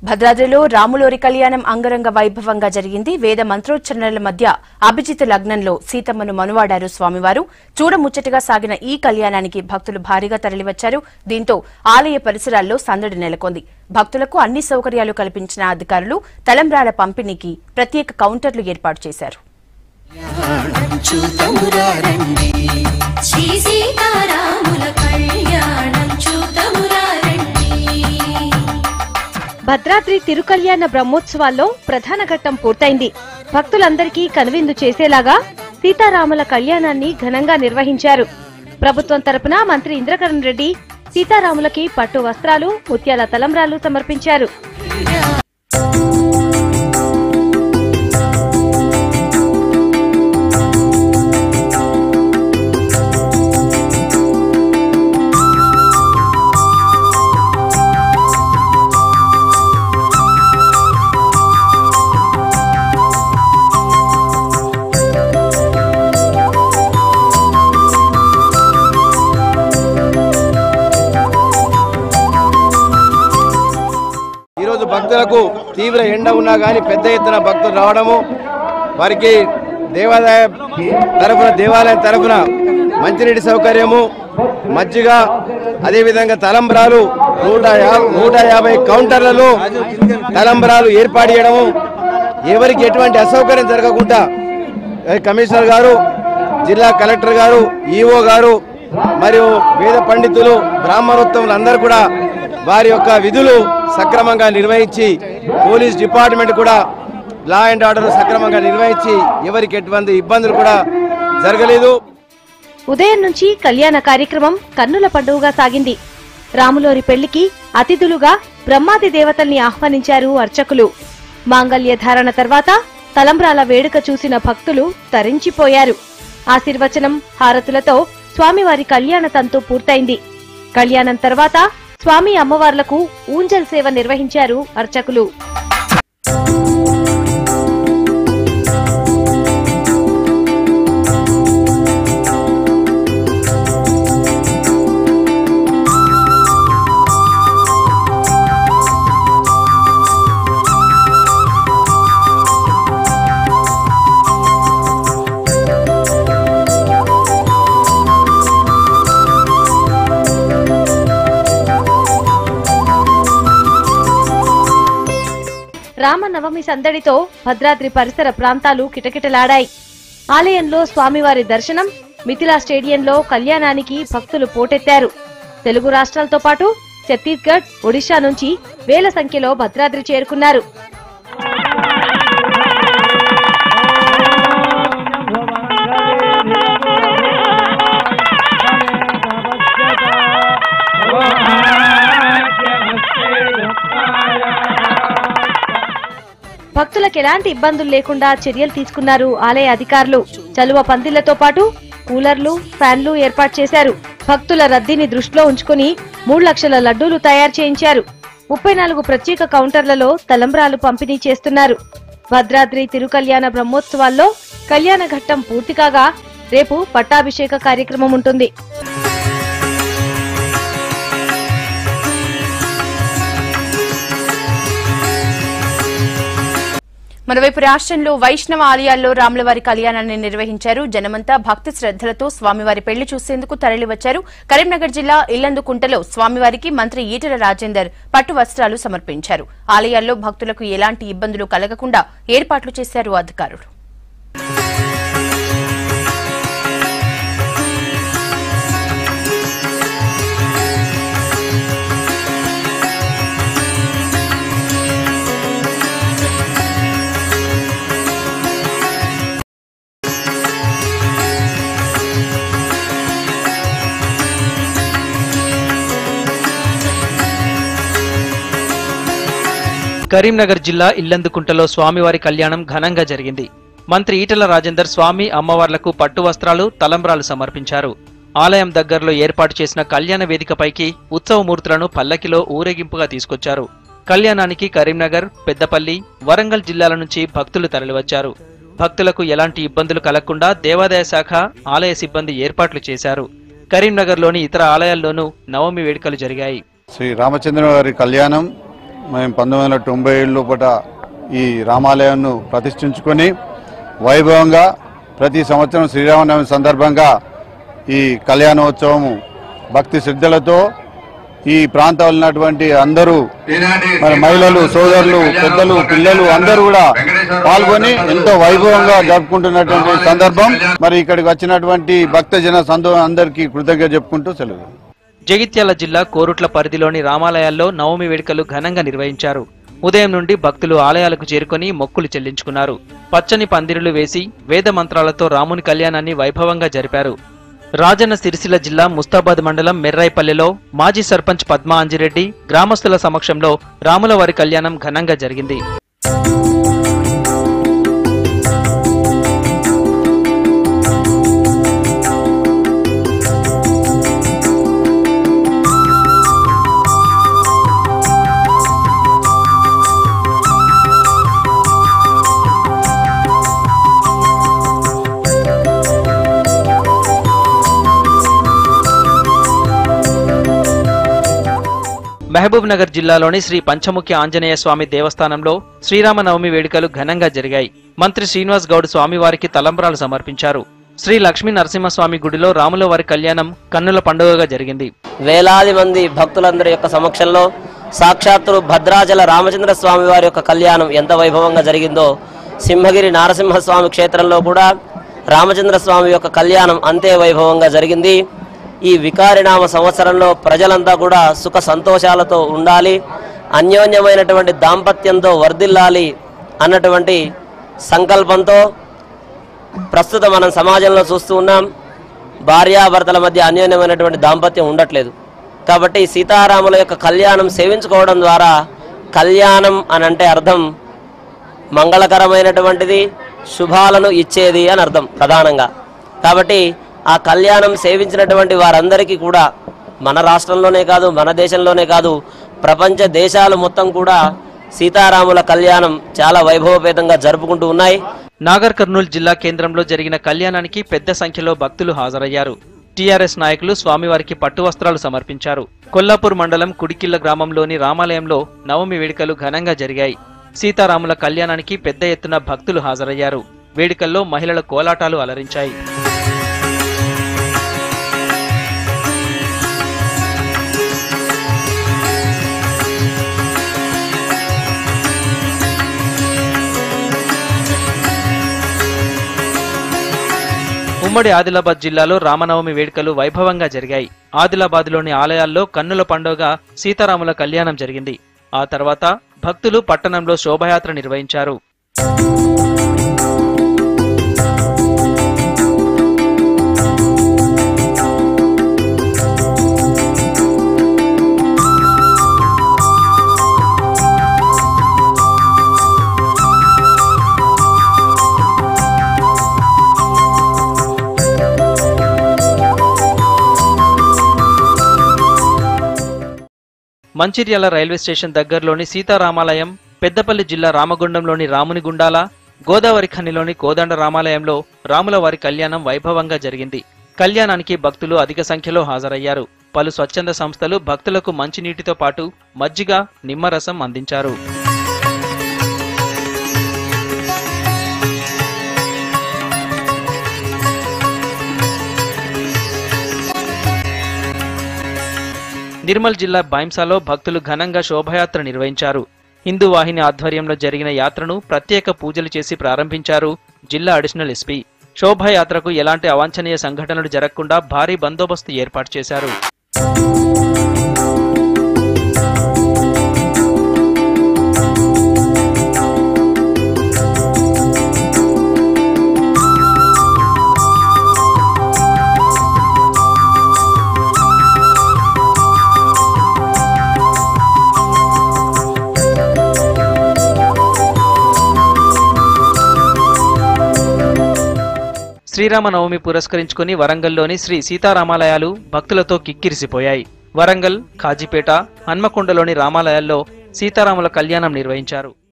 భద్రాద్రిలో రాములోరి కళ్యాణం అంగరంగ వైభవంగా జరిగింది. వేద మంత్రోచ్చరణల మధ్య అభిజిత్ లగ్నంలో సీతమ్మను మనువాడారు స్వామివారు. చూడముచ్చటగా సాగిన ఈ కళ్యాణానికి భక్తులు భారీగా తరలివచ్చారు. దీంతో ఆలయ పరిసరాల్లో సందడి నెలకొంది. భక్తులకు అన్ని సౌకర్యాలు కల్పించిన అధికారులు తలంబ్రాల పంపిణీకి ప్రత్యేక కౌంటర్లు ఏర్పాటు చేశారు. భద్రాద్రి తిరుకల్యాణ బ్రహ్మోత్సవాల్లో ప్రధాన ఘట్టం పూర్తయింది. భక్తులందరికీ కనువిందు చేసేలాగా సీతారాముల కళ్యాణాన్ని ఘనంగా నిర్వహించారు. ప్రభుత్వం తరపున మంత్రి ఇంద్రకరణ్ రెడ్డి సీతారాములకి పట్టు వస్త్రాలు, ముత్యాల తలంబ్రాలు సమర్పించారు. భక్తులకు తీవ్ర ఎండ ఉన్నా కానీ పెద్ద ఎత్తున భక్తులు రావడము, వారికి దేవాలయం తరఫున మంచినీటి సౌకర్యము, మజ్జిగ, అదేవిధంగా తలంబ్రాలు 150 కౌంటర్లలో తలంబ్రాలు ఏర్పాటు చేయడము, ఎవరికి ఎటువంటి అసౌకర్యం జరగకుండా కమిషనర్ గారు, జిల్లా కలెక్టర్ గారు, ఈఓ గారు మరియు వేద పండితులు, బ్రాహ్మణోత్తములు అందరూ కూడా వారి యొక్క విధులు సక్రమంగా నిర్వహించి, పోలీస్ డిపార్ట్మెంట్ కూడా లా అండ్ ఆర్డర్ సక్రమంగా నిర్వహించి ఎవరికి ఎటువంటి ఇబ్బందులు కూడా జరగలేదు. ఉదయం నుంచి కళ్యాణ కార్యక్రమం కన్నుల పండుగగా సాగింది. రాములోరి పెళ్లికి అతిథులుగా బ్రహ్మాది దేవతల్ని ఆహ్వానించారు అర్చకులు. మాంగళ్య ధారణ తర్వాత తలంబ్రాల వేడుక చూసిన భక్తులు తరించిపోయారు. ఆశీర్వచనం, హారతులతో స్వామివారి కళ్యాణ తంతు పూర్తయింది. కళ్యాణం తర్వాత స్వామి అమ్మవార్లకు ఊంజల్ సేవ నిర్వహించారు అర్చకులు. రామనవమి సందడితో భద్రాద్రి పరిసర ప్రాంతాలు కిటకిటలాడాయి. ఆలయంలో స్వామివారి దర్శనం, మిథిలా స్టేడియంలో కళ్యాణానికి భక్తులు పోటెత్తారు. తెలుగు రాష్ట్రాలతో పాటు ఛత్తీస్గఢ్, ఒడిశా నుంచి వేల సంఖ్యలో భద్రాద్రి చేరుకున్నారు. భక్తులకు ఎలాంటి ఇబ్బందులు లేకుండా చర్యలు తీసుకున్నారు ఆలయ అధికారులు. చలువ పందిళ్లతో పాటు కూలర్లు, ఫ్యాన్లు ఏర్పాటు చేశారు. భక్తుల రద్దీని దృష్టిలో ఉంచుకుని 3 లక్షల లడ్డూలు తయారు చేయించారు. 34 ప్రత్యేక కౌంటర్లలో తలంబ్రాలు పంపిణీ చేస్తున్నారు. భద్రాద్రి తిరుకల్యాణ బ్రహ్మోత్సవాల్లో కళ్యాణ ఘట్టం పూర్తి కాగా రేపు పట్టాభిషేక కార్యక్రమం ఉంటుంది. మరోవైపు రాష్ట్రంలో వైష్ణవ ఆలయాల్లో రాములవారి కళ్యాణాన్ని నిర్వహించారు. జనమంతా భక్తి శ్రద్దలతో స్వామివారి పెళ్లి చూసేందుకు తరలివచ్చారు. కరీంనగర్ జిల్లా ఇల్లందుకుంటలో స్వామివారికి మంత్రి ఈటెల రాజేందర్ పట్టు వస్త్రాలు సమర్పించారు. ఆలయాల్లో భక్తులకు ఎలాంటి ఇబ్బందులు కలగకుండా ఏర్పాట్లు చేశారు అధికారులు. కరీంనగర్ జిల్లా ఇల్లందుకుంటలో స్వామివారి కళ్యాణం ఘనంగా జరిగింది. మంత్రి ఈటెల రాజేందర్ స్వామి అమ్మవార్లకు పట్టు వస్త్రాలు, తలంబ్రాలు సమర్పించారు. ఆలయం దగ్గరలో ఏర్పాటు చేసిన కళ్యాణ వేదికపైకి ఉత్సవమూర్తులను పల్లకిలో ఊరేగింపుగా తీసుకొచ్చారు. కళ్యాణానికి కరీంనగర్, పెద్దపల్లి, వరంగల్ జిల్లాల నుంచి భక్తులు తరలివచ్చారు. భక్తులకు ఎలాంటి ఇబ్బందులు కలగకుండా దేవాదాయ శాఖ, ఆలయ సిబ్బంది ఏర్పాట్లు చేశారు. కరీంనగర్లోని ఇతర ఆలయాల్లోనూ నవమి వేడుకలు జరిగాయి. శ్రీ రామచంద్ర వారి కళ్యాణం మేము 1997 లోపల ఈ రామాలయాన్ని ప్రతిష్ఠించుకొని వైభవంగా ప్రతి సంవత్సరం శ్రీరామనవమి సందర్భంగా ఈ కళ్యాణోత్సవం భక్తి శ్రద్ధలతో ఈ ప్రాంతాల్లో ఉన్నటువంటి అందరూ మరి మహిళలు, సోదరులు, పెద్దలు, పిల్లలు అందరూ కూడా పాల్గొని ఎంతో వైభవంగా జరుపుకుంటున్నటువంటి సందర్భం. మరి ఇక్కడికి వచ్చినటువంటి భక్తజన అందరికీ కృతజ్ఞత చెప్పుకుంటూ సెలవు. జగిత్యాల జిల్లా కోరుట్ల పరిధిలోని రామాలయాల్లో నవమి వేడుకలు ఘనంగా నిర్వహించారు. ఉదయం నుండి భక్తులు ఆలయాలకు చేరుకొని మొక్కులు చెల్లించుకున్నారు. పచ్చని పందిరులు వేసి వేద మంత్రాలతో రాముని కళ్యాణాన్ని వైభవంగా జరిపారు. రాజన్న సిరిసిల్ల జిల్లా ముస్తాబాద్ మండలం మెర్రాయిపల్లెలో మాజీ సర్పంచ్ పద్మా అంజిరెడ్డి గ్రామస్తుల సమక్షంలో రాముల వారి కళ్యాణం ఘనంగా జరిగింది. మహబూబ్ నగర్ జిల్లాలోని శ్రీ పంచముఖి ఆంజనేయ స్వామి దేవస్థానంలో శ్రీరామనవమి వేడుకలు ఘనంగా జరిగాయి. మంత్రి శ్రీనివాస్ గౌడ్ స్వామివారికి తలంబ్రాలు సమర్పించారు. శ్రీ లక్ష్మీ నరసింహస్వామి గుడిలో రాముల వారి కళ్యాణం కన్నుల పండుగగా జరిగింది. వేలాది మంది భక్తులందరి యొక్క సమక్షంలో సాక్షాత్తు భద్రాచల రామచంద్ర స్వామి వారి యొక్క కళ్యాణం ఎంత వైభవంగా జరిగిందో సింహగిరి నారసింహస్వామి క్షేత్రంలో కూడా రామచంద్ర స్వామి యొక్క కళ్యాణం అంతే వైభవంగా జరిగింది. ఈ వికారినామ సంవత్సరంలో ప్రజలంతా కూడా సుఖ సంతోషాలతో ఉండాలి, అన్యోన్యమైనటువంటి దాంపత్యంతో వర్ధిల్లాలి అన్నటువంటి సంకల్పంతో ప్రస్తుతం మనం సమాజంలో చూస్తూ ఉన్నాం. భార్యాభర్తల మధ్య అన్యోన్యమైనటువంటి దాంపత్యం ఉండట్లేదు. కాబట్టి సీతారాముల యొక్క కళ్యాణం సేవించుకోవడం ద్వారా కళ్యాణం అని అంటే అర్థం మంగళకరమైనటువంటిది, శుభాలను ఇచ్చేది అని అర్థం ప్రధానంగా. కాబట్టి ఆ కళ్యాణం సేవించినటువంటి వారందరికీ కూడా మన రాష్ట్రంలోనే కాదు, మన దేశంలోనే కాదు, ప్రపంచ దేశాలు మొత్తం కూడా సీతారాముల కళ్యాణం చాలా వైభవపేతంగా జరుపుకుంటూ ఉన్నాయి. నాగర్ కర్నూలు జిల్లా కేంద్రంలో జరిగిన కళ్యాణానికి పెద్ద సంఖ్యలో భక్తులు హాజరయ్యారు. టీఆర్ఎస్ నాయకులు స్వామివారికి పట్టు వస్త్రాలు సమర్పించారు. కొల్లాపూర్ మండలం కుడికిల్ల గ్రామంలోని రామాలయంలో నవమి వేడుకలు ఘనంగా జరిగాయి. సీతారాముల కళ్యాణానికి పెద్ద ఎత్తున భక్తులు హాజరయ్యారు. వేడుకల్లో మహిళల కోలాటాలు అలరించాయి. ఉమ్మడి ఆదిలాబాద్ జిల్లాలో రామనవమి వేడుకలు వైభవంగా జరిగాయి. ఆదిలాబాద్లోని ఆలయాల్లో కన్నుల పండుగ సీతారాముల కళ్యాణం జరిగింది. ఆ తర్వాత భక్తులు పట్టణంలో శోభయాత్ర నిర్వహించారు. మంచిర్యాల రైల్వే స్టేషన్ దగ్గరలోని సీతారామాలయం, పెద్దపల్లి జిల్లా రామగుండంలోని రామునిగుండాల, గోదావరి ఖనిలోని కోదండ రామాలయంలో రాముల వారి కళ్యాణం వైభవంగా జరిగింది. కళ్యాణానికి భక్తులు అధిక సంఖ్యలో హాజరయ్యారు. పలు స్వచ్ఛంద సంస్థలు భక్తులకు మంచినీటితో పాటు మజ్జిగ, నిమ్మరసం అందించారు. నిర్మల్ జిల్లా బైంసాలో భక్తులు ఘనంగా శోభయాత్ర నిర్వహించారు. హిందూ వాహిని ఆధ్వర్యంలో జరిగిన యాత్రను ప్రత్యేక పూజలు చేసి ప్రారంభించారు జిల్లా అడిషనల్ ఎస్పీ. శోభయాత్రకు ఎలాంటి అవాంఛనీయ సంఘటనలు జరగకుండా భారీ బందోబస్తు ఏర్పాటు చేశారు. శ్రీరామనవమి పురస్కరించుకుని వరంగల్లోని శ్రీ సీతారామాలయాలు భక్తులతో కిక్కిరిసిపోయాయి. వరంగల్, కాజీపేట, హన్మకొండలోని రామాలయాల్లో సీతారాముల కళ్యాణం నిర్వహించారు.